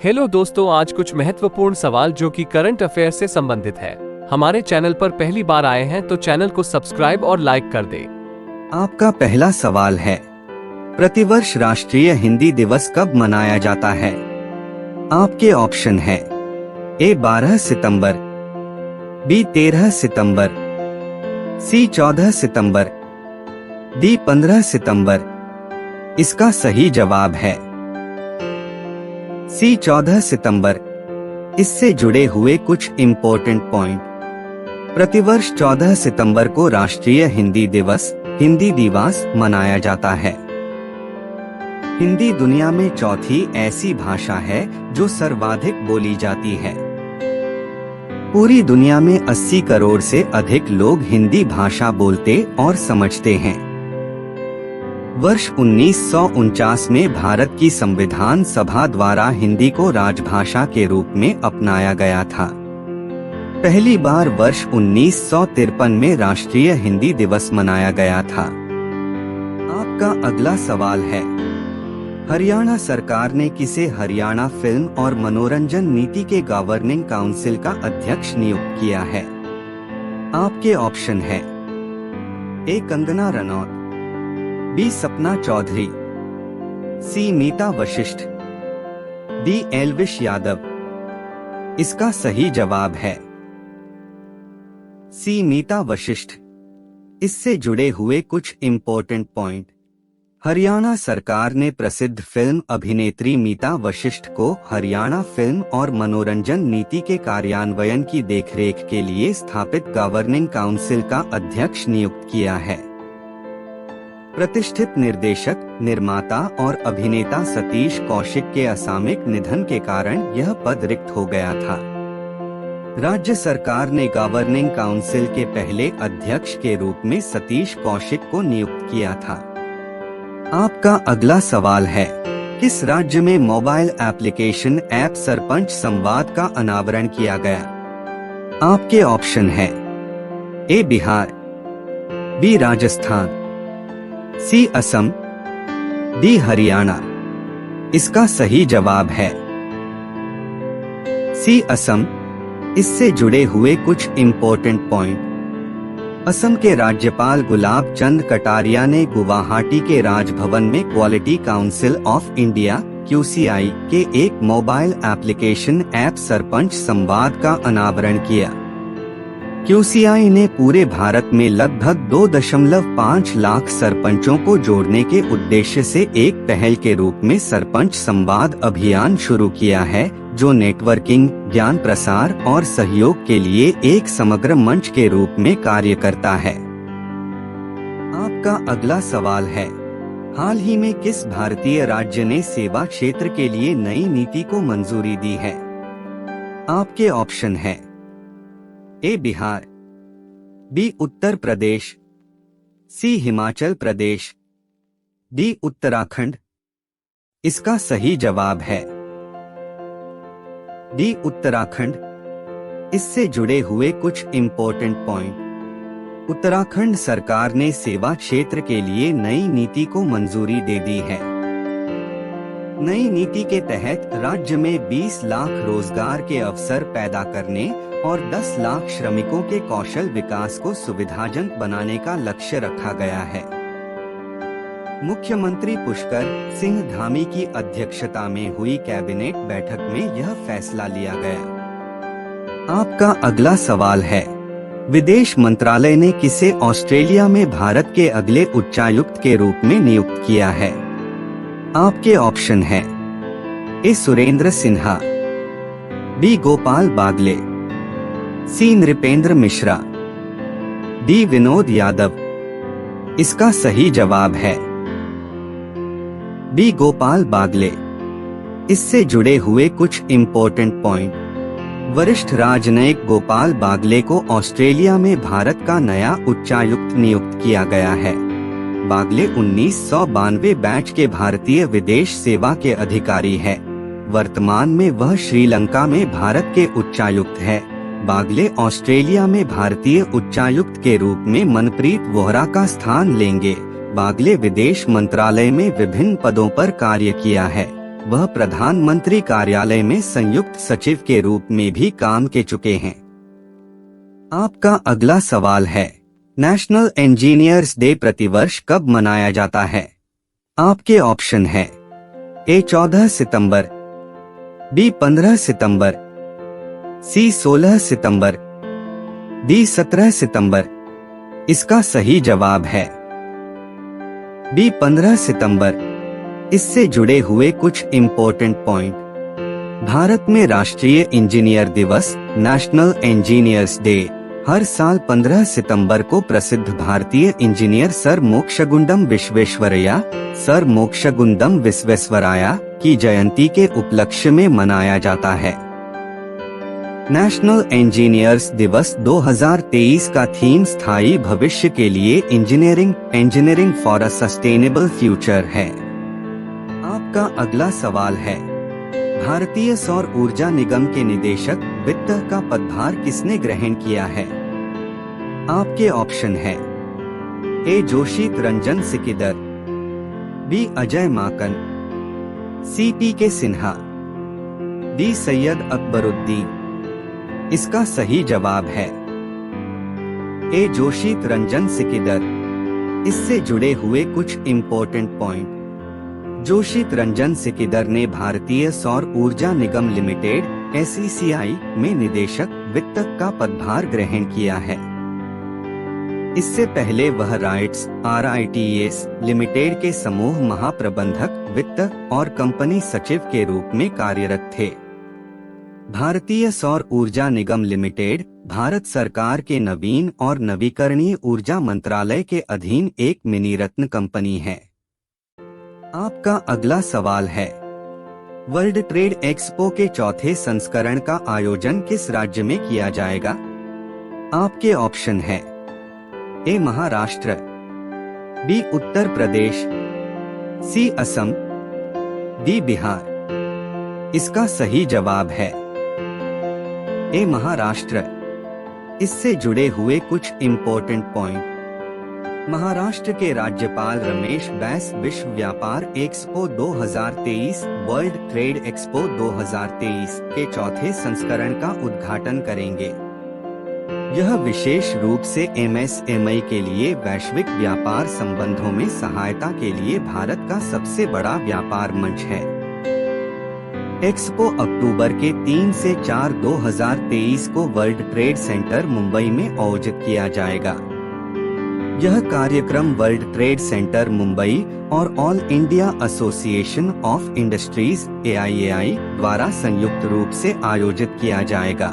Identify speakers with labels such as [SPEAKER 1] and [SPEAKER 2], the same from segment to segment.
[SPEAKER 1] Hello दोस्तों, आज कुछ महत्वपूर्ण सवाल जो कि करंट अफेयर से संबंधित है। हमारे चैनल पर पहली बार आए हैं तो चैनल को सब्सक्राइब और लाइक कर दें।
[SPEAKER 2] आपका पहला सवाल है, प्रतिवर्ष राष्ट्रीय हिंदी दिवस कब मनाया जाता है? आपके ऑप्शन है ए 12 सितंबर, बी 13 सितंबर, सी 14 सितंबर, डी 15 सितंबर। इसका सही जवाब है सी 14 सितंबर। इससे जुड़े हुए कुछ इम्पोर्टेंट पॉइंट। प्रतिवर्ष 14 सितंबर को राष्ट्रीय हिंदी दिवस, हिंदी दिवस मनाया जाता है। हिंदी दुनिया में चौथी ऐसी भाषा है जो सर्वाधिक बोली जाती है। पूरी दुनिया में 80 करोड़ से अधिक लोग हिंदी भाषा बोलते और समझते हैं। वर्ष 1949 में भारत की संविधान सभा द्वारा हिंदी को राजभाषा के रूप में अपनाया गया था। पहली बार वर्ष 1953 में राष्ट्रीय हिंदी दिवस मनाया गया था। आपका अगला सवाल है, हरियाणा सरकार ने किसे हरियाणा फिल्म और मनोरंजन नीति के गवर्निंग काउंसिल का अध्यक्ष नियुक्त किया है? आपके ऑप्शन है ए कंगना रनौत, बी सपना चौधरी, सी मीता वशिष्ठ, डी एल्विश यादव। इसका सही जवाब है सी मीता वशिष्ठ। इससे जुड़े हुए कुछ इम्पोर्टेंट पॉइंट। हरियाणा सरकार ने प्रसिद्ध फिल्म अभिनेत्री मीता वशिष्ठ को हरियाणा फिल्म और मनोरंजन नीति के कार्यान्वयन की देखरेख के लिए स्थापित गवर्निंग काउंसिल का अध्यक्ष नियुक्त किया है। प्रतिष्ठित निर्देशक, निर्माता और अभिनेता सतीश कौशिक के असामयिक निधन के कारण यह पद रिक्त हो गया था। राज्य सरकार ने गवर्निंग काउंसिल के पहले अध्यक्ष के रूप में सतीश कौशिक को नियुक्त किया था। आपका अगला सवाल है, किस राज्य में मोबाइल एप्लीकेशन ऐप सरपंच संवाद का अनावरण किया गया? आपके ऑप्शन है ए बिहार, बी राजस्थान, सी असम, डी हरियाणा। इसका सही जवाब है सी असम। इससे जुड़े हुए कुछ इम्पोर्टेंट पॉइंट। असम के राज्यपाल गुलाब चंद कटारिया ने गुवाहाटी के राजभवन में quality council of India QCI के एक मोबाइल एप्लीकेशन ऐप सरपंच संवाद का अनावरण किया। QCI ने पूरे भारत में लगभग 2.5 लाख सरपंचों को जोड़ने के उद्देश्य से एक पहल के रूप में सरपंच संवाद अभियान शुरू किया है, जो नेटवर्किंग, ज्ञान प्रसार और सहयोग के लिए एक समग्र मंच के रूप में कार्य करता है। आपका अगला सवाल है, हाल ही में किस भारतीय राज्य ने सेवा क्षेत्र के लिए नई नीति को मंजूरी दी है? आपके ऑप्शन है ए बिहार, बी उत्तर प्रदेश, सी हिमाचल प्रदेश, डी उत्तराखंड। इसका सही जवाब है डी उत्तराखंड। इससे जुड़े हुए कुछ इम्पोर्टेंट पॉइंट। उत्तराखंड सरकार ने सेवा क्षेत्र के लिए नई नीति को मंजूरी दे दी है। नई नीति के तहत राज्य में 20 लाख रोजगार के अवसर पैदा करने और 10 लाख श्रमिकों के कौशल विकास को सुविधाजनक बनाने का लक्ष्य रखा गया है। मुख्यमंत्री पुष्कर सिंह धामी की अध्यक्षता में हुई कैबिनेट बैठक में यह फैसला लिया गया। आपका अगला सवाल है, विदेश मंत्रालय ने किसे ऑस्ट्रेलिया में भारत के अगले उच्चायुक्त के रूप में नियुक्त किया है? आपके ऑप्शन है ए सुरेंद्र सिन्हा, बी गोपाल बागले, सी नृपेंद्र मिश्रा, डी विनोद यादव। इसका सही जवाब है बी गोपाल बागले। इससे जुड़े हुए कुछ इम्पोर्टेंट पॉइंट। वरिष्ठ राजनयिक गोपाल बागले को ऑस्ट्रेलिया में भारत का नया उच्चायुक्त नियुक्त किया गया है। बागले 1992 बैच के भारतीय विदेश सेवा के अधिकारी है। वर्तमान में वह श्रीलंका में भारत के उच्चायुक्त है। बागले ऑस्ट्रेलिया में भारतीय उच्चायुक्त के रूप में मनप्रीत वोहरा का स्थान लेंगे। बागले विदेश मंत्रालय में विभिन्न पदों पर कार्य किया है। वह प्रधानमंत्री कार्यालय में संयुक्त सचिव के रूप में भी काम कर चुके हैं। आपका अगला सवाल है, नेशनल इंजीनियर्स डे प्रतिवर्ष कब मनाया जाता है? आपके ऑप्शन है ए 14 सितंबर, बी 15 सितंबर, सी 16 सितंबर, डी 17 सितंबर। इसका सही जवाब है बी 15 सितंबर। इससे जुड़े हुए कुछ इम्पोर्टेंट पॉइंट। भारत में राष्ट्रीय इंजीनियर दिवस नेशनल इंजीनियर्स डे हर साल 15 सितंबर को प्रसिद्ध भारतीय इंजीनियर सर मोक्षगुंडम विश्वेश्वराया की जयंती के उपलक्ष्य में मनाया जाता है। नेशनल इंजीनियर्स दिवस 2023 का थीम स्थायी भविष्य के लिए engineering for a sustainable future है। आपका अगला सवाल है, भारतीय सौर ऊर्जा निगम के निदेशक वित्त का पदभार किसने ग्रहण किया है? आपके ऑप्शन है ए जोशीत रंजन सिकिदर, बी अजय माकन, सी पी.के. सिन्हा, डी सैयद अकबरुद्दीन। इसका सही जवाब है ए जोशीत रंजन सिकिदर। इससे जुड़े हुए कुछ इम्पोर्टेंट पॉइंट। जोशीत रंजन सिकिदर ने भारतीय सौर ऊर्जा निगम लिमिटेड (SECI) में निदेशक वित्त का पदभार ग्रहण किया है। इससे पहले वह RITES लिमिटेड के समूह महाप्रबंधक वित्त और कंपनी सचिव के रूप में कार्यरत थे। भारतीय सौर ऊर्जा निगम लिमिटेड भारत सरकार के नवीन और नवीकरणीय ऊर्जा मंत्रालय के अधीन एक मिनी रत्न कंपनी है। आपका अगला सवाल है, वर्ल्ड ट्रेड एक्सपो के चौथे संस्करण का आयोजन किस राज्य में किया जाएगा? आपके ऑप्शन है ए महाराष्ट्र, बी उत्तर प्रदेश, सी असम, डी बिहार। इसका सही जवाब है ए महाराष्ट्र। इससे जुड़े हुए कुछ इम्पोर्टेंट पॉइंट। महाराष्ट्र के राज्यपाल रमेश बैस विश्व व्यापार एक्सपो 2023 वर्ल्ड ट्रेड एक्सपो 2023 के चौथे संस्करण का उद्घाटन करेंगे। यह विशेष रूप से MSME के लिए वैश्विक व्यापार संबंधों में सहायता के लिए भारत का सबसे बड़ा व्यापार मंच है। एक्सपो अक्टूबर के 3 से 4, 2023 को वर्ल्ड ट्रेड सेंटर मुंबई में आयोजित किया जाएगा। यह कार्यक्रम वर्ल्ड ट्रेड सेंटर मुंबई और all India association of industries AIAI द्वारा संयुक्त रूप से आयोजित किया जाएगा।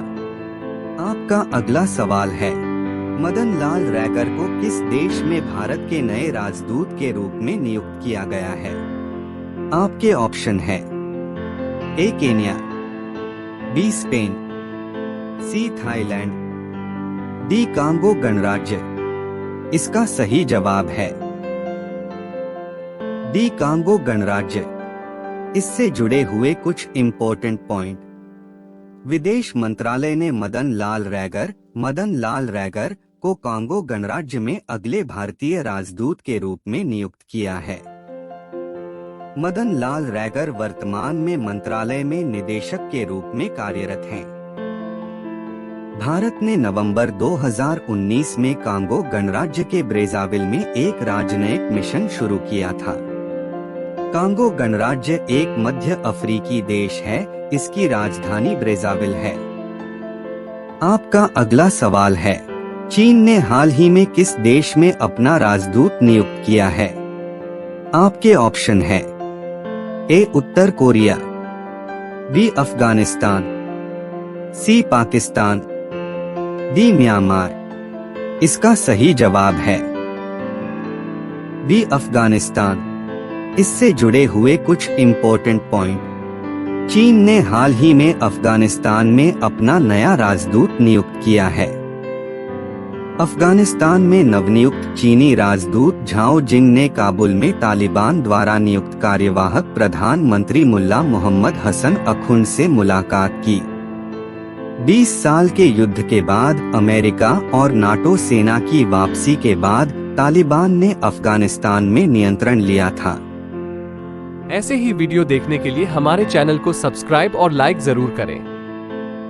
[SPEAKER 2] आपका अगला सवाल है, मदन लाल रैगर को किस देश में भारत के नए राजदूत के रूप में नियुक्त किया गया है? आपके ऑप्शन है A Kenya, B Spain, C Thailand, D Congo गणराज्य। इसका सही जवाब है डी कांगो गणराज्य। इससे जुड़े हुए कुछ इम्पोर्टेंट पॉइंट। विदेश मंत्रालय ने मदन लाल रैगर को कांगो गणराज्य में अगले भारतीय राजदूत के रूप में नियुक्त किया है। मदन लाल रैगर वर्तमान में मंत्रालय में निदेशक के रूप में कार्यरत हैं। भारत ने नवंबर 2019 में कांगो गणराज्य के ब्रेज़ाविल में एक राजनयिक मिशन शुरू किया था। कांगो गणराज्य एक मध्य अफ्रीकी देश है। इसकी राजधानी ब्रेज़ाविल है। आपका अगला सवाल है, चीन ने हाल ही में किस देश में अपना राजदूत नियुक्त किया है? आपके ऑप्शन है ए उत्तर कोरिया, बी अफगानिस्तान, सी पाकिस्तान, डी म्यांमार। इसका सही जवाब है बी अफगानिस्तान। इससे जुड़े हुए कुछ इम्पोर्टेंट पॉइंट। चीन ने हाल ही में अफगानिस्तान में अपना नया राजदूत नियुक्त किया है। अफगानिस्तान में नवनियुक्त चीनी राजदूत झाओ जिंग ने काबुल में तालिबान द्वारा नियुक्त कार्यवाहक प्रधानमंत्री मुल्ला मोहम्मद हसन अखुंड से मुलाकात की। 20 साल के युद्ध के बाद अमेरिका और नाटो सेना की वापसी के बाद तालिबान ने अफगानिस्तान में नियंत्रण लिया था।
[SPEAKER 1] ऐसे ही वीडियो देखने के लिए हमारे चैनल को सब्सक्राइब और लाइक जरूर करें।